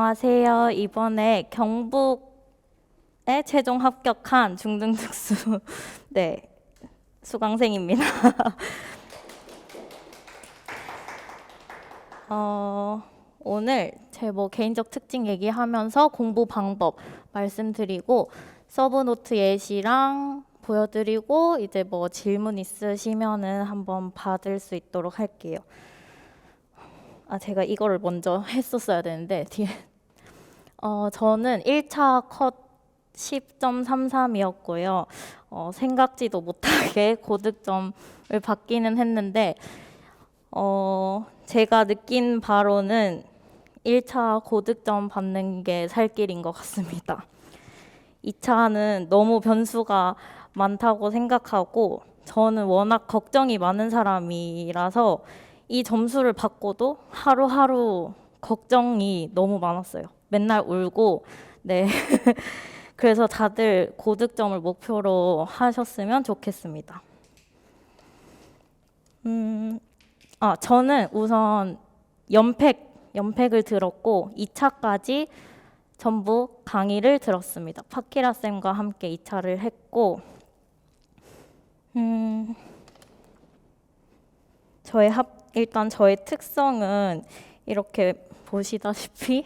안녕하세요. 이번에 경북에 최종 합격한 중등특수 네, 수강생입니다. 오늘 제 개인적 특징 얘기하면서 공부 방법 말씀드리고 서브노트 예시랑 보여드리고 이제 질문 있으시면은 한번 받을 수 있도록 할게요. 제가 이거를 먼저 했었어야 되는데 뒤에 저는 1차 컷 10.33이었고요. 생각지도 못하게 고득점을 받기는 했는데 제가 느낀 바로는 1차 고득점 받는 게 살 길인 것 같습니다. 2차는 너무 변수가 많다고 생각하고 저는 워낙 걱정이 많은 사람이라서 이 점수를 받고도 하루하루 걱정이 너무 많았어요. 맨날 울고, 네. 그래서 다들 고득점을 목표로 하셨으면 좋겠습니다. 저는 우선 연팩을 들었고 2차까지 전부 강의를 들었습니다. 파키라 쌤과 함께 2차를 했고 일단 저의 특성은 이렇게 보시다시피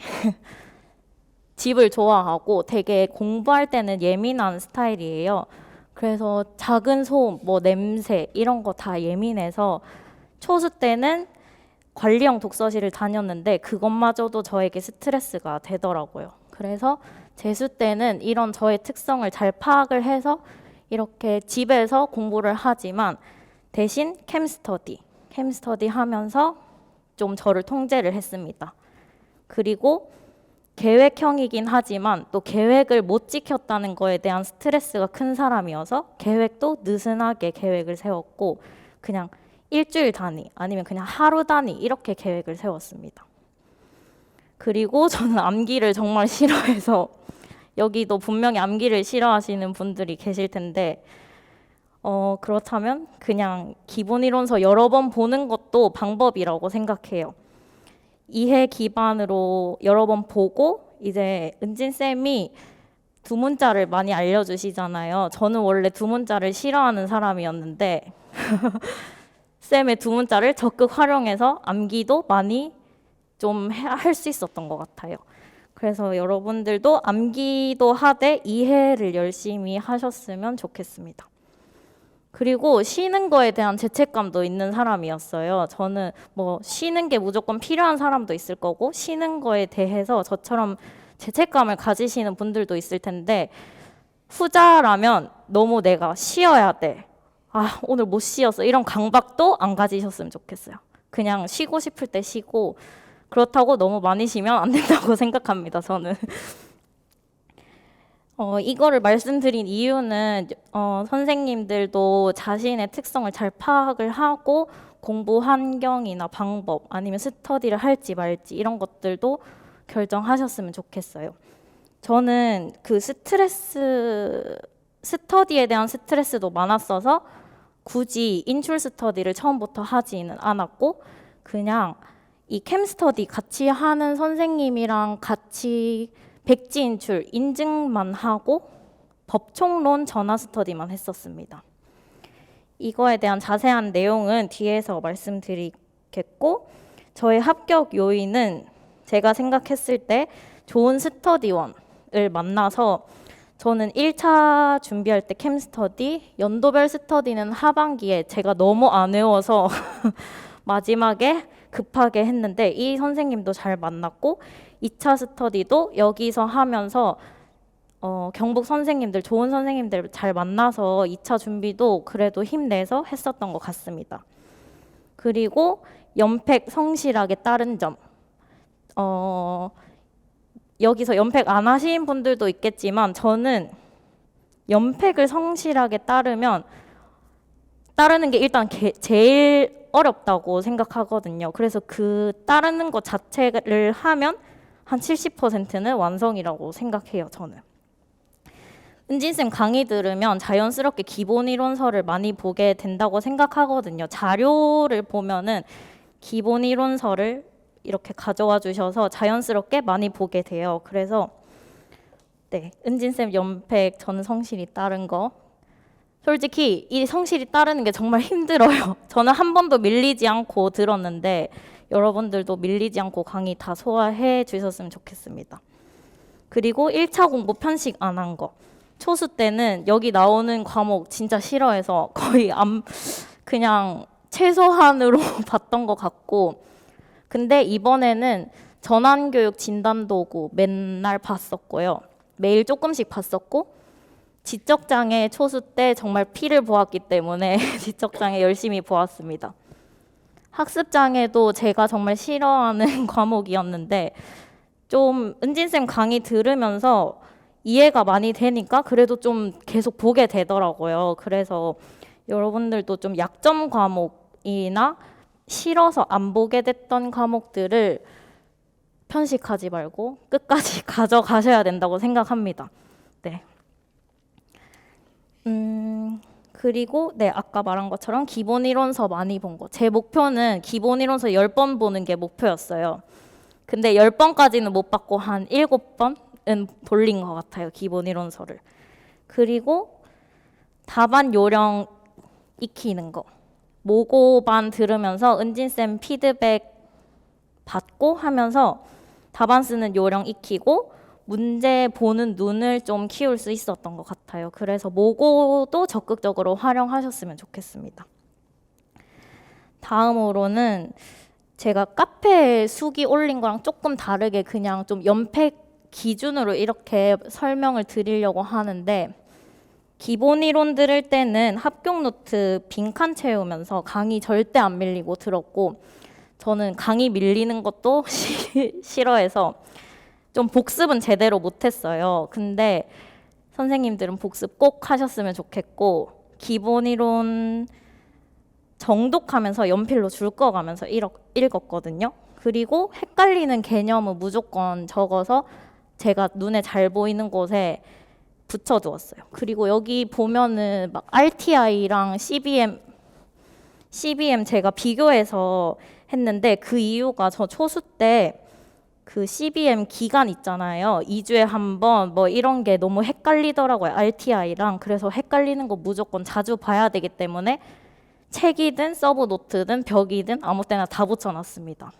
집을 좋아하고 되게 공부할 때는 예민한 스타일이에요. 그래서 작은 소음, 냄새 이런 거 다 예민해서 초수 때는 관리형 독서실을 다녔는데 그것마저도 저에게 스트레스가 되더라고요. 그래서 재수 때는 이런 저의 특성을 잘 파악을 해서 이렇게 집에서 공부를 하지만 대신 캠스터디 하면서 좀 저를 통제를 했습니다. 그리고 계획형이긴 하지만 또 계획을 못 지켰다는 거에 대한 스트레스가 큰 사람이어서 계획도 느슨하게 계획을 세웠고 그냥 일주일 단위 아니면 그냥 하루 단위 이렇게 계획을 세웠습니다. 그리고 저는 암기를 정말 싫어해서 여기도 분명히 암기를 싫어하시는 분들이 계실 텐데 그렇다면 그냥 기본 이론서 여러 번 보는 것도 방법이라고 생각해요. 이해 기반으로 여러 번 보고 이제 은진 쌤이 두 문자를 많이 알려주시잖아요. 저는 원래 두 문자를 싫어하는 사람이었는데 쌤의 두 문자를 적극 활용해서 암기도 많이 좀 할 수 있었던 것 같아요. 그래서 여러분들도 암기도 하되 이해를 열심히 하셨으면 좋겠습니다. 그리고 쉬는 거에 대한 죄책감도 있는 사람이었어요. 저는 쉬는 게 무조건 필요한 사람도 있을 거고 쉬는 거에 대해서 저처럼 죄책감을 가지시는 분들도 있을 텐데 후자라면 너무 내가 쉬어야 돼. 오늘 못 쉬었어. 이런 강박도 안 가지셨으면 좋겠어요. 그냥 쉬고 싶을 때 쉬고 그렇다고 너무 많이 쉬면 안 된다고 생각합니다. 저는. 이거를 말씀드린 이유는 선생님들도 자신의 특성을 잘 파악을 하고 공부 환경이나 방법 아니면 스터디를 할지 말지 이런 것들도 결정하셨으면 좋겠어요. 저는 그 스터디에 대한 스트레스도 많았어서 굳이 인출 스터디를 처음부터 하지는 않았고 그냥 이 캠스터디 같이 하는 선생님이랑 같이 백지 인출 인증만 하고 법총론 전화 스터디만 했었습니다. 이거에 대한 자세한 내용은 뒤에서 말씀드리겠고 저의 합격 요인은 제가 생각했을 때 좋은 스터디원을 만나서 저는 1차 준비할 때 캠스터디, 연도별 스터디는 하반기에 제가 너무 안 외워서 마지막에 급하게 했는데 이 선생님도 잘 만났고 2차 스터디도 여기서 하면서 경북 선생님들, 좋은 선생님들 잘 만나서 2차 준비도 그래도 힘내서 했었던 것 같습니다. 그리고 연팩 성실하게 따른 점. 여기서 연팩 안 하신 분들도 있겠지만 저는 연팩을 성실하게 따르는 게 일단 제일 어렵다고 생각하거든요. 그래서 그 따르는 것 자체를 하면 한 70%는 완성이라고 생각해요, 저는. 은진쌤 강의 들으면 자연스럽게 기본 이론서를 많이 보게 된다고 생각하거든요. 자료를 보면은 기본 이론서를 이렇게 가져와 주셔서 자연스럽게 많이 보게 돼요. 그래서 네, 은진쌤 연팩 저는 성실히 따른 거. 솔직히 이 성실히 따르는 게 정말 힘들어요. 저는 한 번도 밀리지 않고 들었는데 여러분들도 밀리지 않고 강의 다 소화해 주셨으면 좋겠습니다. 그리고 1차 공부 편식 안 한 거. 초수 때는 여기 나오는 과목 진짜 싫어해서 거의 그냥 최소한으로 봤던 것 같고, 근데 이번에는 전환교육 진단도구 맨날 봤었고요. 매일 조금씩 봤었고, 지적장애 초수 때 정말 피를 보았기 때문에 지적장애 열심히 보았습니다. 학습장애도 제가 정말 싫어하는 과목이었는데 좀 은진쌤 강의 들으면서 이해가 많이 되니까 그래도 좀 계속 보게 되더라고요. 그래서 여러분들도 좀 약점 과목이나 싫어서 안 보게 됐던 과목들을 편식하지 말고 끝까지 가져가셔야 된다고 생각합니다. 네. 그리고 네, 아까 말한 것처럼 기본 이론서 많이 본 거. 제 목표는 기본 이론서 10번 보는 게 목표였어요. 근데 10번까지는 못 받고 한 7번은 돌린 것 같아요. 기본 이론서를. 그리고 답안 요령 익히는 거. 모고반 들으면서 은진쌤 피드백 받고 하면서 답안 쓰는 요령 익히고 문제 보는 눈을 좀 키울 수 있었던 것 같아요. 그래서 모고도 적극적으로 활용하셨으면 좋겠습니다. 다음으로는 제가 카페에 수기 올린 거랑 조금 다르게 그냥 좀 연팩 기준으로 이렇게 설명을 드리려고 하는데, 기본 이론 들을 때는 합격 노트 빈칸 채우면서 강의 절대 안 밀리고 들었고, 저는 강의 밀리는 것도 싫어해서 좀 복습은 제대로 못했어요. 근데 선생님들은 복습 꼭 하셨으면 좋겠고, 기본 이론 정독하면서 연필로 줄 꺼가면서 읽었거든요. 그리고 헷갈리는 개념은 무조건 적어서 제가 눈에 잘 보이는 곳에 붙여두었어요. 그리고 여기 보면은 막 RTI랑 CBM 제가 비교해서 했는데 그 이유가 저 초수 때 그 CBM 기간 있잖아요. 2주에 한 번 뭐 이런 게 너무 헷갈리더라고요. RTI랑. 그래서 헷갈리는 거 무조건 자주 봐야 되기 때문에 책이든 서브 노트든 벽이든 아무 때나 다 붙여놨습니다.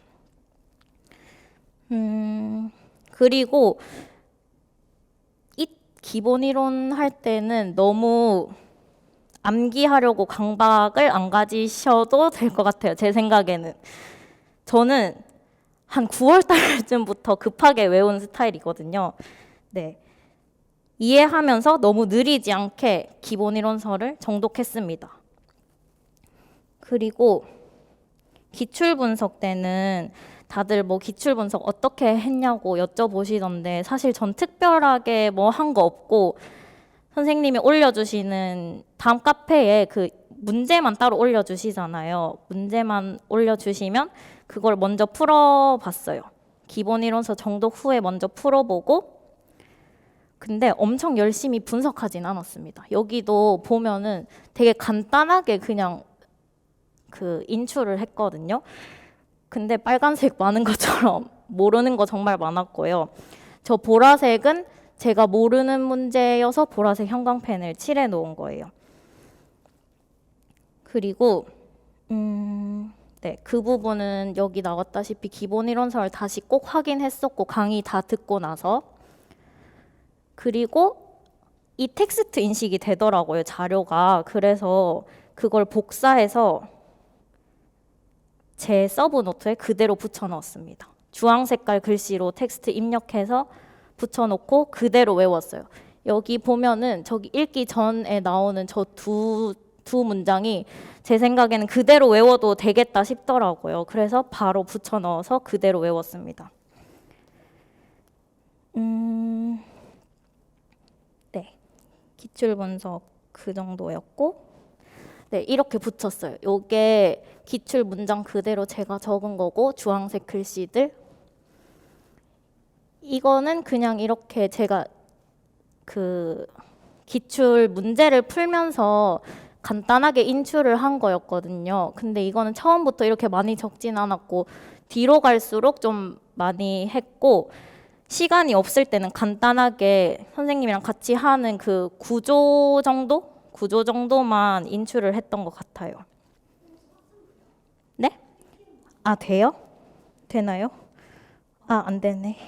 그리고 이 기본 이론 할 때는 너무 암기하려고 강박을 안 가지셔도 될 것 같아요. 제 생각에는. 저는 한 9월 달쯤부터 급하게 외운 스타일이거든요. 네. 이해하면서 너무 느리지 않게 기본 이론서를 정독했습니다. 그리고 기출 분석 때는 다들 뭐 기출 분석 어떻게 했냐고 여쭤보시던데, 사실 전 특별하게 뭐 한 거 없고 선생님이 올려주시는 다음 카페에 그 문제만 따로 올려주시잖아요. 문제만 올려주시면 그걸 먼저 풀어봤어요. 기본 이론서 정독 후에 먼저 풀어보고, 근데 엄청 열심히 분석하진 않았습니다. 여기도 보면은 되게 간단하게 그냥 그 인출을 했거든요. 근데 빨간색 많은 것처럼 모르는 거 정말 많았고요. 저 보라색은 제가 모르는 문제여서 보라색 형광펜을 칠해 놓은 거예요. 그리고 네, 그 부분은 여기 나왔다시피 기본 이론서를 다시 꼭 확인했었고 강의 다 듣고 나서. 그리고 이 텍스트 인식이 되더라고요, 자료가. 그래서 그걸 복사해서 제 서브 노트에 그대로 붙여 넣었습니다. 주황 색깔 글씨로 텍스트 입력해서 붙여놓고 그대로 외웠어요. 여기 보면은 저기 읽기 전에 나오는 저 두 문장이 제 생각에는 그대로 외워도 되겠다 싶더라고요. 그래서 바로 붙여 넣어서 그대로 외웠습니다. 네, 기출 분석 그 정도였고, 네, 이렇게 붙였어요. 요게 기출 문장 그대로 제가 적은 거고, 주황색 글씨들. 이거는 그냥 이렇게 제가 그 기출 문제를 풀면서 간단하게 인출을 한 거였거든요. 근데 이거는 처음부터 이렇게 많이 적진 않았고 뒤로 갈수록 좀 많이 했고 시간이 없을 때는 간단하게 선생님이랑 같이 하는 그 구조 정도? 구조 정도만 인출을 했던 것 같아요. 네? 아, 돼요? 되나요? 아, 안 되네.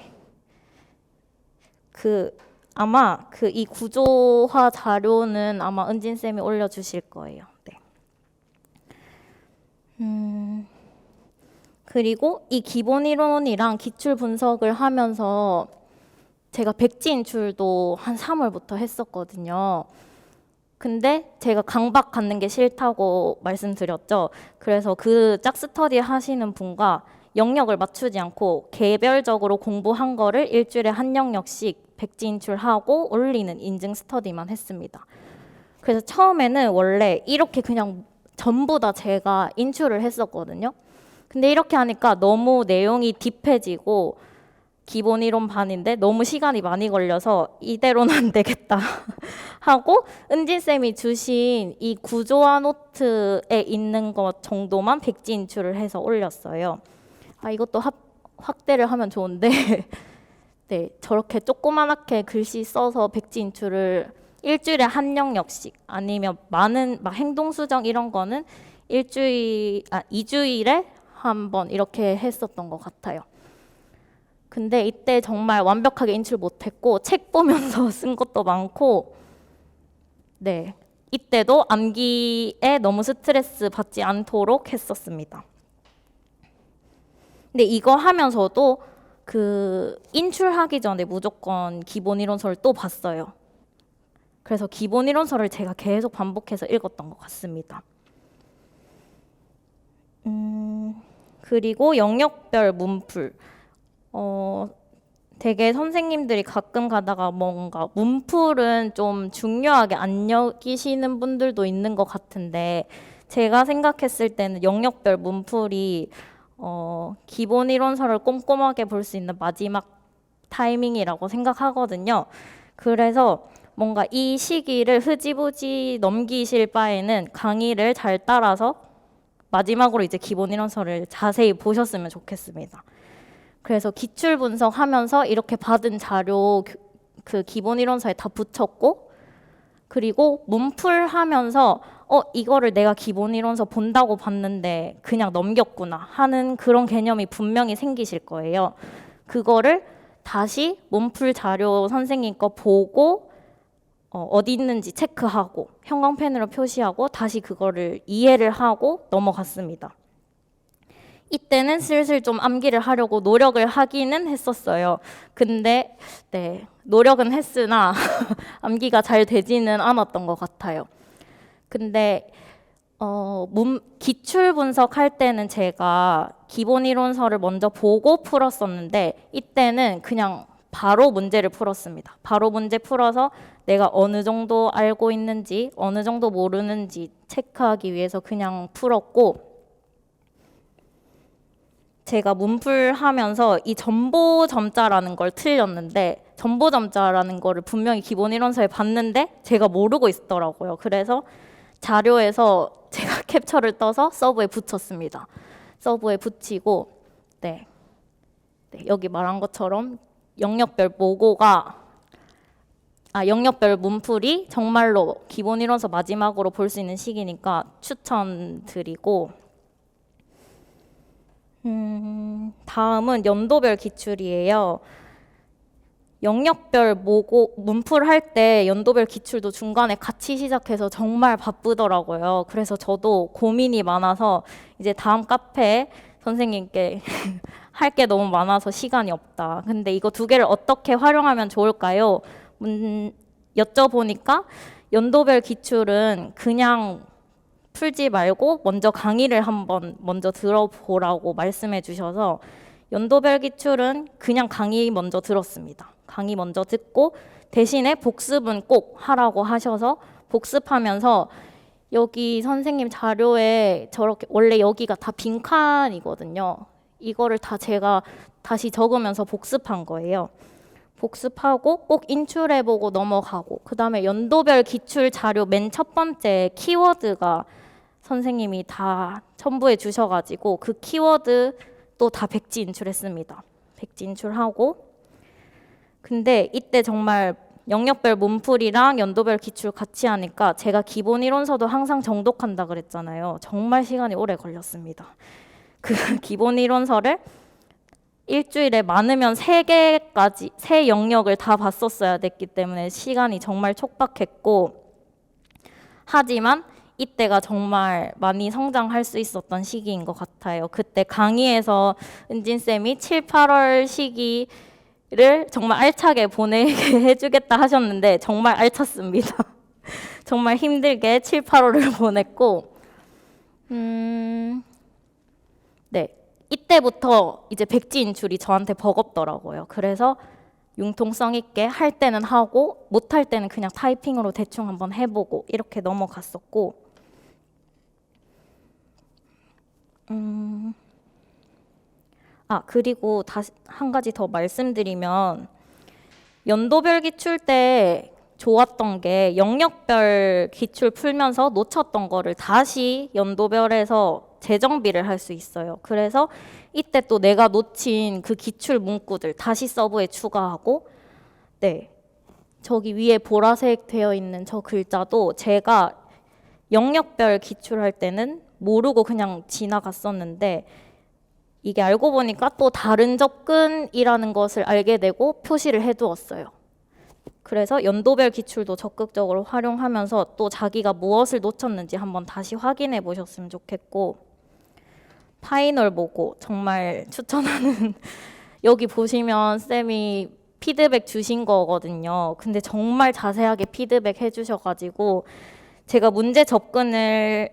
아마 이 구조화 자료는 아마 은진 쌤이 올려주실 거예요. 네. 그리고 이 기본 이론이랑 기출 분석을 하면서 제가 백지 인출도 한 3월부터 했었거든요. 근데 제가 강박 갖는 게 싫다고 말씀드렸죠. 그래서 그 짝스터디 하시는 분과 영역을 맞추지 않고 개별적으로 공부한 거를 일주일에 한 영역씩 백지 인출하고 올리는 인증 스터디만 했습니다. 그래서 처음에는 원래 이렇게 그냥 전부 다 제가 인출을 했었거든요. 근데 이렇게 하니까 너무 내용이 딥해지고 기본 이론 반인데 너무 시간이 많이 걸려서 이대로는 안 되겠다 하고 은진쌤이 주신 이 구조화 노트에 있는 것 정도만 백지 인출을 해서 올렸어요. 아, 이것도 확대를 하면 좋은데 네, 저렇게 조그맣게 글씨 써서 백지 인출을 일주일에 한 영역씩 아니면 많은 막 행동 수정 이런 거는 2주일에 한 번 이렇게 했었던 것 같아요. 근데 이때 정말 완벽하게 인출 못했고 책 보면서 쓴 것도 많고 네, 이때도 암기에 너무 스트레스 받지 않도록 했었습니다. 근데 이거 하면서도 인출하기 전에 무조건 기본 이론서를 또 봤어요. 그래서 기본 이론서를 제가 계속 반복해서 읽었던 것 같습니다. 그리고 영역별 문풀. 되게 선생님들이 가끔 가다가 뭔가 문풀은 좀 중요하게 안 여기시는 분들도 있는 것 같은데 제가 생각했을 때는 영역별 문풀이 기본 이론서를 꼼꼼하게 볼 수 있는 마지막 타이밍이라고 생각하거든요. 그래서 뭔가 이 시기를 흐지부지 넘기실 바에는 강의를 잘 따라서 마지막으로 이제 기본 이론서를 자세히 보셨으면 좋겠습니다. 그래서 기출 분석하면서 이렇게 받은 자료 그 기본 이론서에 다 붙였고 그리고 문풀 하면서 이거를 내가 기본 이론서 본다고 봤는데 그냥 넘겼구나 하는 그런 개념이 분명히 생기실 거예요. 그거를 다시 문풀 자료 선생님 거 보고 어디 있는지 체크하고 형광펜으로 표시하고 다시 그거를 이해를 하고 넘어갔습니다. 이때는 슬슬 좀 암기를 하려고 노력을 하기는 했었어요. 근데 네, 노력은 했으나 암기가 잘 되지는 않았던 것 같아요. 근데 기출 분석할 때는 제가 기본 이론서를 먼저 보고 풀었었는데 이때는 그냥 바로 문제를 풀었습니다. 바로 문제 풀어서 내가 어느 정도 알고 있는지 어느 정도 모르는지 체크하기 위해서 그냥 풀었고 제가 문풀하면서 이 전보점자라는 걸 틀렸는데 전보점자라는 거를 분명히 기본 이론서에 봤는데 제가 모르고 있더라고요. 그래서 자료에서 제가 캡처를 떠서 서브에 붙였습니다. 서브에 붙이고 네, 여기 말한 것처럼 영역별 문풀이 정말로 기본 이론서 마지막으로 볼 수 있는 시기니까 추천드리고 다음은 연도별 기출이에요. 영역별 문풀 할 때 연도별 기출도 중간에 같이 시작해서 정말 바쁘더라고요. 그래서 저도 고민이 많아서 이제 다음 카페 선생님께 할 게 너무 많아서 시간이 없다. 근데 이거 두 개를 어떻게 활용하면 좋을까요? 여쭤보니까 연도별 기출은 그냥 풀지 말고 먼저 강의를 한번 먼저 들어보라고 말씀해 주셔서 연도별 기출은 그냥 강의 먼저 들었습니다. 강의 먼저 듣고 대신에 복습은 꼭 하라고 하셔서 복습하면서 여기 선생님 자료에 저렇게 원래 여기가 다 빈칸이거든요. 이거를 다 제가 다시 적으면서 복습한 거예요. 복습하고 꼭 인출해보고 넘어가고, 그 다음에 연도별 기출 자료 맨 첫 번째 키워드가 선생님이 다 첨부해 주셔가지고 그 키워드 또 다 백지 인출했습니다. 백지 인출하고, 근데 이때 정말 영역별 문풀이랑 연도별 기출 같이 하니까 제가 기본 이론서도 항상 정독한다 그랬잖아요. 정말 시간이 오래 걸렸습니다. 그 기본 이론서를 일주일에 많으면 3개까지, 3영역을 다 봤었어야 됐기 때문에 시간이 정말 촉박했고, 하지만 이때가 정말 많이 성장할 수 있었던 시기인 것 같아요. 그때 강의에서 은진쌤이 7, 8월 시기를 정말 알차게 보내게 해주겠다 하셨는데 정말 알찼습니다. 정말 힘들게 7, 8월을 보냈고, 네. 이때부터 이제 백지 인출이 저한테 버겁더라고요. 그래서 융통성 있게 할 때는 하고 못할 때는 그냥 타이핑으로 대충 한번 해보고 이렇게 넘어갔었고, 그리고 다시 한 가지 더 말씀드리면, 연도별 기출 때 좋았던 게 영역별 기출 풀면서 놓쳤던 거를 다시 연도별에서 재정비를 할 수 있어요. 그래서 이때 또 내가 놓친 그 기출 문구들 다시 서브에 추가하고, 네, 저기 위에 보라색 되어 있는 저 글자도 제가 영역별 기출할 때는 모르고 그냥 지나갔었는데, 이게 알고 보니까 또 다른 접근이라는 것을 알게 되고 표시를 해두었어요. 그래서 연도별 기출도 적극적으로 활용하면서 또 자기가 무엇을 놓쳤는지 한번 다시 확인해 보셨으면 좋겠고, 파이널 보고 정말 추천하는 여기 보시면 쌤이 피드백 주신 거거든요. 근데 정말 자세하게 피드백 해주셔가지고 제가 문제 접근을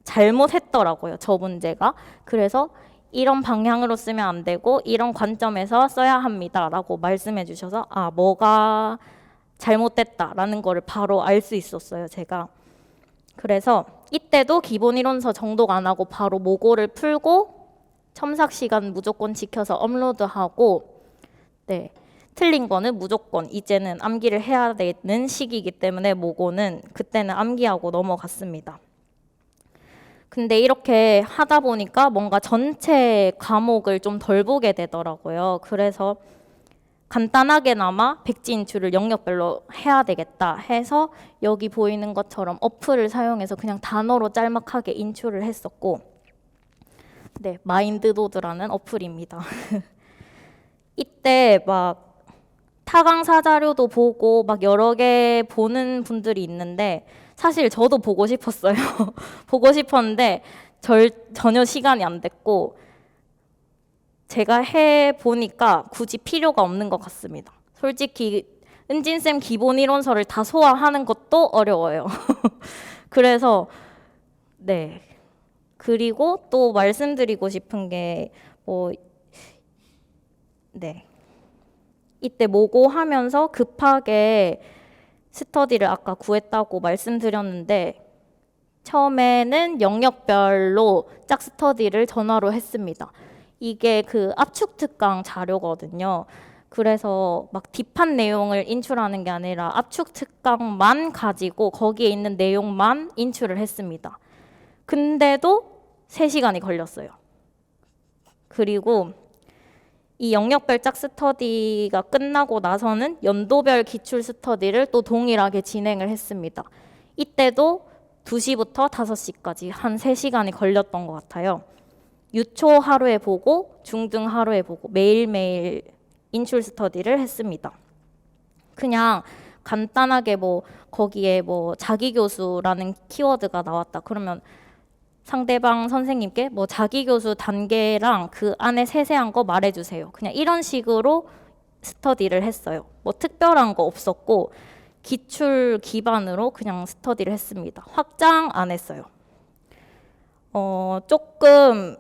잘못했더라고요. 저 문제가. 그래서 이런 방향으로 쓰면 안 되고 이런 관점에서 써야 합니다 라고 말씀해 주셔서 뭐가 잘못됐다라는 거를 바로 알 수 있었어요, 제가. 그래서 이때도 기본 이론서 정독 안 하고 바로 모고를 풀고 첨삭 시간 무조건 지켜서 업로드하고, 네, 틀린 거는 무조건 이제는 암기를 해야 되는 시기이기 때문에 모고는 그때는 암기하고 넘어갔습니다. 근데 이렇게 하다 보니까 뭔가 전체 과목을 좀 덜 보게 되더라고요. 그래서 간단하게나마 백지 인출을 영역별로 해야 되겠다 해서 여기 보이는 것처럼 어플을 사용해서 그냥 단어로 짤막하게 인출을 했었고, 네, 마인드노드라는 어플입니다. 이때 막 타강사 자료도 보고 막 여러 개 보는 분들이 있는데 사실 저도 보고 싶었어요. 보고 싶었는데 전혀 시간이 안 됐고, 제가 해보니까 굳이 필요가 없는 것 같습니다. 솔직히 은진쌤 기본 이론서를 다 소화하는 것도 어려워요. 그래서 네. 그리고 또 말씀드리고 싶은 게 네. 이때 모고 하면서 급하게 스터디를 아까 구했다고 말씀드렸는데 처음에는 영역별로 짝 스터디를 전화로 했습니다. 이게 그 압축 특강 자료거든요. 그래서 막 딥한 내용을 인출하는 게 아니라 압축 특강만 가지고 거기에 있는 내용만 인출을 했습니다. 근데도 3시간이 걸렸어요. 그리고 이 영역별 짝 스터디가 끝나고 나서는 연도별 기출 스터디를 또 동일하게 진행을 했습니다. 이때도 2시부터 5시까지 한 3시간이 걸렸던 것 같아요. 유초 하루에 보고 중등 하루에 보고 매일매일 인출 스터디를 했습니다. 그냥 간단하게 거기에 자기교수라는 키워드가 나왔다 그러면 상대방 선생님께 자기교수 단계랑 그 안에 세세한 거 말해주세요. 그냥 이런 식으로 스터디를 했어요. 특별한 거 없었고 기출 기반으로 그냥 스터디를 했습니다. 확장 안 했어요. 조금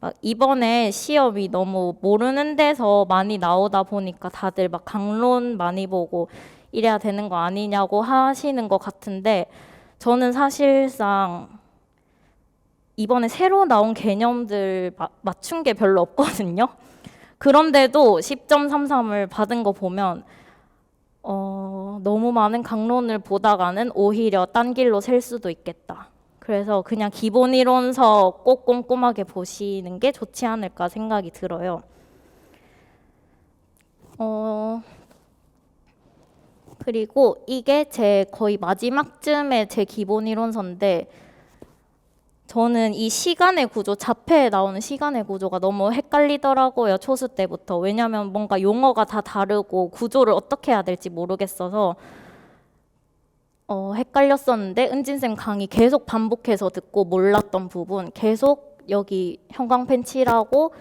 막 이번에 시험이 너무 모르는 데서 많이 나오다 보니까 다들 막 강론 많이 보고 이래야 되는 거 아니냐고 하시는 것 같은데, 저는 사실상 이번에 새로 나온 개념들 맞춘 게 별로 없거든요. 그런데도 10.33을 받은 거 보면 너무 많은 강론을 보다가는 오히려 딴 길로 셀 수도 있겠다. 그래서 그냥 기본 이론서 꼭 꼼꼼하게 보시는 게 좋지 않을까 생각이 들어요. 그리고 이게 제 거의 마지막쯤에 제 기본 이론서인데 저는 이 시간의 구조, 자폐에 나오는 시간의 구조가 너무 헷갈리더라고요. 초수 때부터. 왜냐하면 뭔가 용어가 다 다르고 구조를 어떻게 해야 될지 모르겠어서 헷갈렸었는데 은진쌤 강의 계속 반복해서 듣고 몰랐던 부분 계속 여기 형광펜 칠하고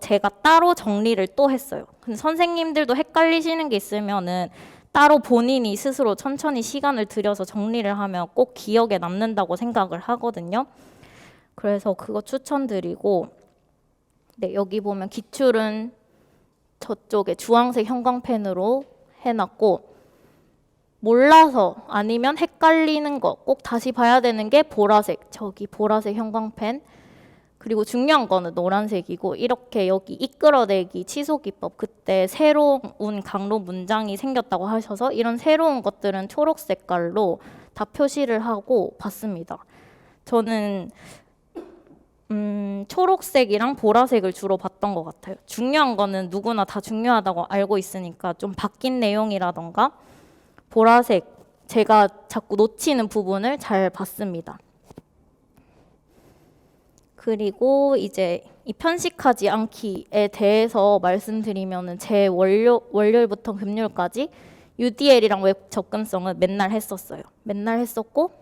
제가 따로 정리를 또 했어요. 근데 선생님들도 헷갈리시는 게 있으면은 따로 본인이 스스로 천천히 시간을 들여서 정리를 하면 꼭 기억에 남는다고 생각을 하거든요. 그래서 그거 추천드리고, 네, 여기 보면 기출은 저쪽에 주황색 형광펜으로 해놨고, 몰라서 아니면 헷갈리는 거 꼭 다시 봐야 되는 게 보라색, 저기 보라색 형광펜, 그리고 중요한 거는 노란색이고, 이렇게 여기 이끌어내기 치소기법, 그때 새로운 강로 문장이 생겼다고 하셔서 이런 새로운 것들은 초록 색깔로 다 표시를 하고 봤습니다. 저는 초록색이랑 보라색을 주로 봤던 것 같아요. 중요한 거는 누구나 다 중요하다고 알고 있으니까 좀 바뀐 내용이라던가 보라색, 제가 자꾸 놓치는 부분을 잘 봤습니다. 그리고 이제 이 편식하지 않기에 대해서 말씀드리면은 제 월요일부터 금요일까지 UDL이랑 웹 접근성은 맨날 했었어요. 맨날 했었고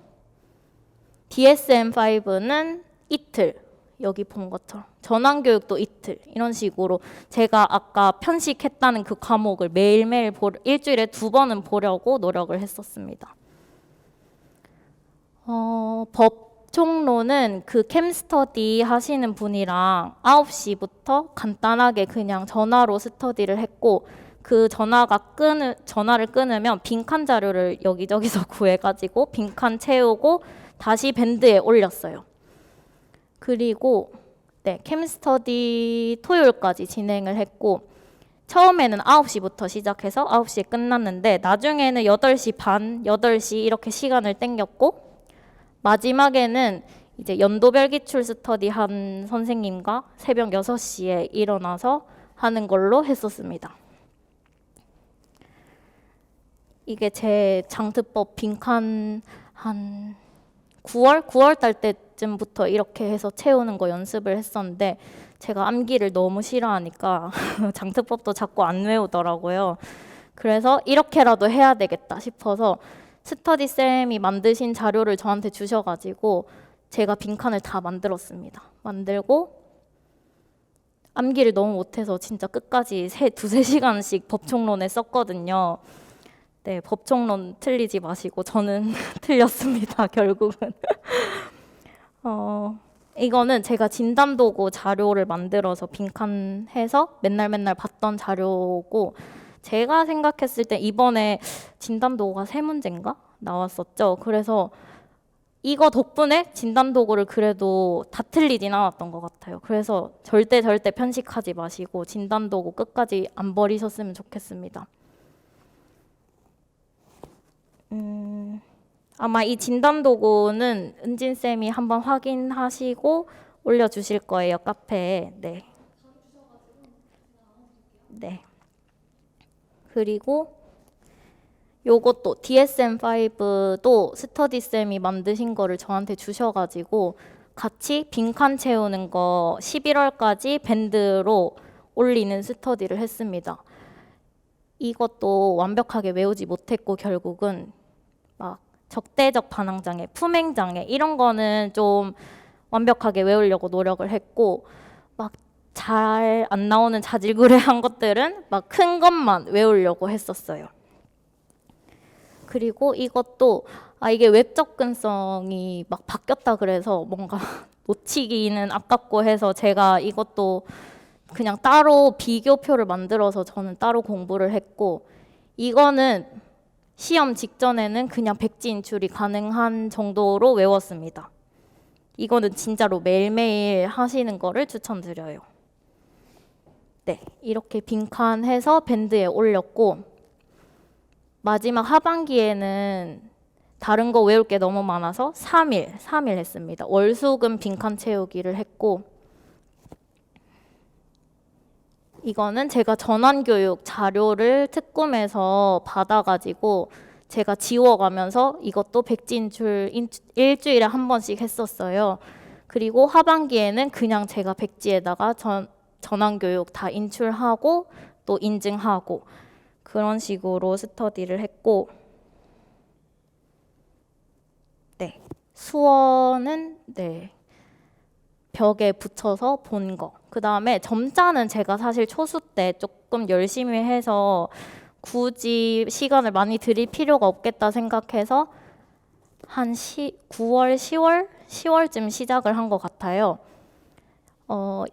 DSM-5는 이틀, 여기 본 것처럼 전환교육도 이틀, 이런 식으로 제가 아까 편식했다는 그 과목을 매일매일 일주일에 2번은 보려고 노력을 했었습니다. 법총론은 그 캠스터디 하시는 분이랑 9시부터 간단하게 그냥 전화로 스터디를 했고 그 전화를 끊으면 빈칸 자료를 여기저기서 구해가지고 빈칸 채우고 다시 밴드에 올렸어요. 그리고 네, 캠스터디 토요일까지 진행을 했고 처음에는 9시부터 시작해서 9시에 끝났는데 나중에는 8시 반, 8시 이렇게 시간을 땡겼고 마지막에는 이제 연도별 기출 스터디 한 선생님과 새벽 6시에 일어나서 하는 걸로 했었습니다. 이게 제 장특법 빈칸 한 9월 달 때쯤부터 이렇게 해서 채우는 거 연습을 했었는데 제가 암기를 너무 싫어하니까 장특법도 자꾸 안 외우더라고요. 그래서 이렇게라도 해야 되겠다 싶어서 스터디 쌤이 만드신 자료를 저한테 주셔가지고 제가 빈칸을 다 만들었습니다. 만들고 암기를 너무 못해서 진짜 끝까지 2-3시간씩 법총론에 썼거든요. 네, 법총론 틀리지 마시고 저는 틀렸습니다. 결국은. 이거는 제가 진단도구 자료를 만들어서 빈칸해서 맨날 봤던 자료고 제가 생각했을 때 이번에 진단도구가 3문제인가 나왔었죠. 그래서 이거 덕분에 진단도구를 그래도 다 틀리진 않았던 것 같아요. 그래서 절대 편식하지 마시고 진단도구 끝까지 안 버리셨으면 좋겠습니다. 아마 이 진단도구는 은진쌤이 한번 확인하시고 올려주실 거예요, 카페에. 네. 네. 그리고 요것도 DSM-5도 스터디쌤이 만드신 거를 저한테 주셔가지고 같이 빈칸 채우는 거 11월까지 밴드로 올리는 스터디를 했습니다. 이것도 완벽하게 외우지 못했고 결국은 막 적대적 반항장애, 품행장애 이런 거는 좀 완벽하게 외우려고 노력을 했고 막 잘 안 나오는 자질구레한 것들은 막 큰 것만 외우려고 했었어요. 그리고 이것도 이게 웹 접근성이 막 바뀌었다 그래서 뭔가 놓치기는 아깝고 해서 제가 이것도 그냥 따로 비교표를 만들어서 저는 따로 공부를 했고 이거는 시험 직전에는 그냥 백지 인출이 가능한 정도로 외웠습니다. 이거는 진짜로 매일매일 하시는 거를 추천드려요. 네, 이렇게 빈칸해서 밴드에 올렸고 마지막 하반기에는 다른 거 외울 게 너무 많아서 3일 했습니다. 월수금 빈칸 채우기를 했고 이거는 제가 전환교육 자료를 특꿈에서 받아가지고 제가 지워가면서 이것도 백지인출 일주일에 한 번씩 했었어요. 그리고 하반기에는 그냥 제가 백지에다가 전환교육 다 인출하고 또 인증하고 그런 식으로 스터디를 했고 네, 수어는 네, 벽에 붙여서 본 거. 그 다음에 점자는 제가 사실 초수 때 조금 열심히 해서 굳이 시간을 많이 들일 필요가 없겠다 생각해서 한 9월, 10월쯤 시작을 한 것 같아요.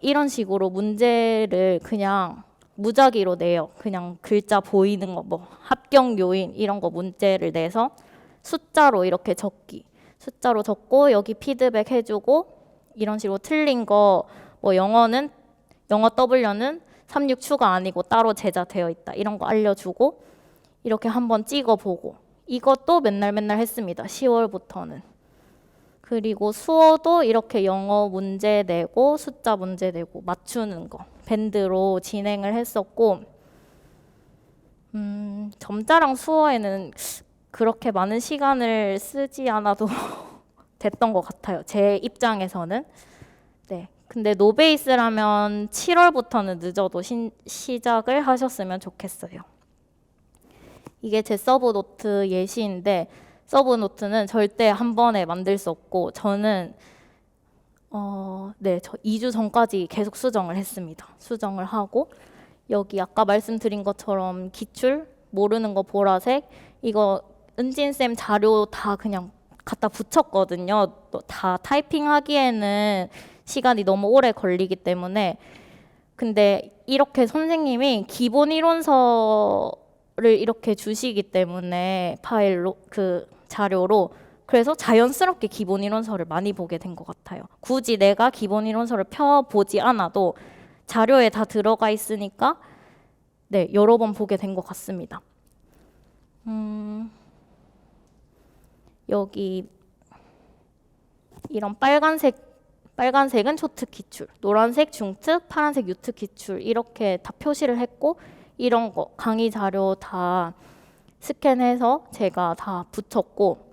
이런 식으로 문제를 그냥 무작위로 내요. 그냥 글자 보이는 거, 뭐 합격 요인 이런 거 문제를 내서 숫자로 이렇게 적기. 숫자로 적고 여기 피드백 해주고 이런 식으로 틀린 거, 뭐 영어 W는 36 추가 아니고 따로 제자되어 있다. 이런 거 알려주고 이렇게 한번 찍어보고 이것도 맨날 했습니다. 10월부터는. 그리고 수어도 이렇게 영어 문제 내고 숫자 문제 내고 맞추는 거 밴드로 진행을 했었고 점자랑 수어에는 그렇게 많은 시간을 쓰지 않아도 됐던 것 같아요. 제 입장에서는. 네. 근데 노베이스라면 7월부터는 늦어도 시작을 하셨으면 좋겠어요. 이게 제 서브노트 예시인데 서브노트는 절대 한 번에 만들 수 없고 저는 네, 저 2주 전까지 계속 수정을 했습니다. 수정을 하고 여기 아까 말씀드린 것처럼 기출 모르는 거 보라색 이거 은진쌤 자료 다 그냥 갖다 붙였거든요. 다 타이핑하기에는 시간이 너무 오래 걸리기 때문에 근데 이렇게 선생님이 기본 이론서를 이렇게 주시기 때문에 파일로 그 자료로 그래서 자연스럽게 기본 이론서를 많이 보게 된 것 같아요. 굳이 내가 기본 이론서를 펴보지 않아도 자료에 다 들어가 있으니까 네, 여러 번 보게 된 것 같습니다. 여기 이런 빨간색은 초특 기출, 노란색 중특, 파란색 유특 기출 이렇게 다 표시를 했고 이런 거 강의 자료 다 스캔해서 제가 다 붙였고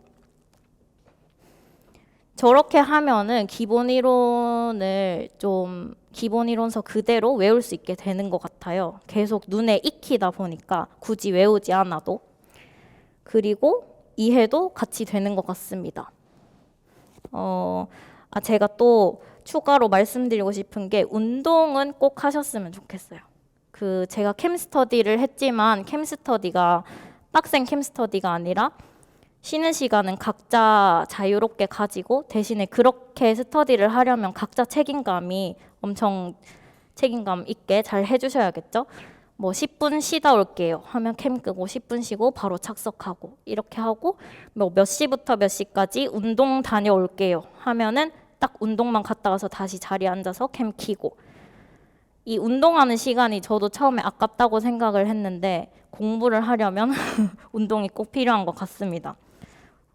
저렇게 하면은 기본 이론서 그대로 외울 수 있게 되는 것 같아요. 계속 눈에 익히다 보니까 굳이 외우지 않아도 그리고 이해도 같이 되는 것 같습니다. 제가 또 추가로 말씀드리고 싶은 게 운동은 꼭 하셨으면 좋겠어요. 제가 캠스터디를 했지만 캠스터디가 빡센 캠스터디가 아니라 쉬는 시간은 각자 자유롭게 가지고 대신에 그렇게 스터디를 하려면 각자 엄청 책임감 있게 잘 해주셔야겠죠. 뭐 10분 쉬다 올게요 하면 캠 끄고 10분 쉬고 바로 착석하고 이렇게 하고 뭐 몇 시부터 몇 시까지 운동 다녀올게요 하면은 딱 운동만 갔다 와서 다시 자리에 앉아서 캠 키고 이 운동하는 시간이 저도 처음에 아깝다고 생각을 했는데 공부를 하려면 운동이 꼭 필요한 것 같습니다.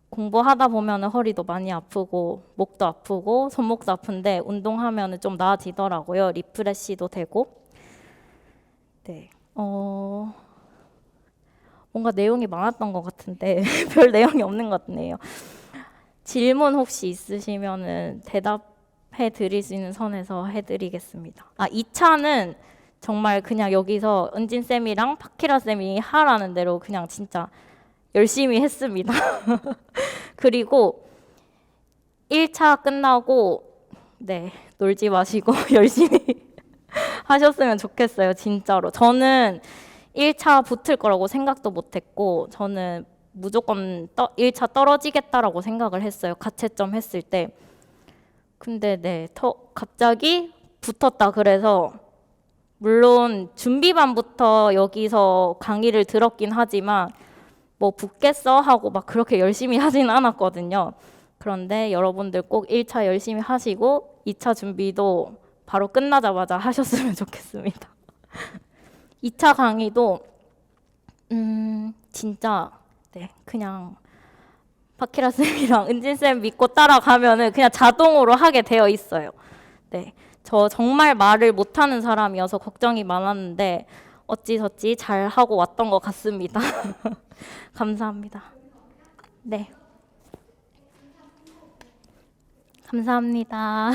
공부하다 보면 허리도 많이 아프고 목도 아프고 손목도 아픈데 운동하면 좀 나아지더라고요. 리프레시도 되고. 네. 뭔가 내용이 많았던 것 같은데 별 내용이 없는 것 같네요. 질문 혹시 있으시면은 대답해 드릴 수 있는 선에서 해드리겠습니다. 2차는 정말 그냥 여기서 은진쌤이랑 파키라쌤이 하라는 대로 그냥 진짜 열심히 했습니다. 그리고 1차 끝나고 네, 놀지 마시고 열심히 하셨으면 좋겠어요. 진짜로. 저는 1차 붙을 거라고 생각도 못했고 저는 무조건 1차 떨어지겠다라고 생각을 했어요. 가채점 했을 때. 근데 네, 갑자기 붙었다 그래서 물론 준비반부터 여기서 강의를 들었긴 하지만 뭐 붙겠어 하고 막 그렇게 열심히 하진 않았거든요. 그런데 여러분들 꼭 1차 열심히 하시고 2차 준비도 바로 끝나자마자 하셨으면 좋겠습니다. 2차 강의도 진짜 네, 그냥 박희라 쌤이랑 은진 쌤 믿고 따라가면은 그냥 자동으로 하게 되어 있어요. 네, 저 정말 말을 못하는 사람이어서 걱정이 많았는데 어찌저찌 잘 하고 왔던 것 같습니다. 감사합니다. 네, 감사합니다.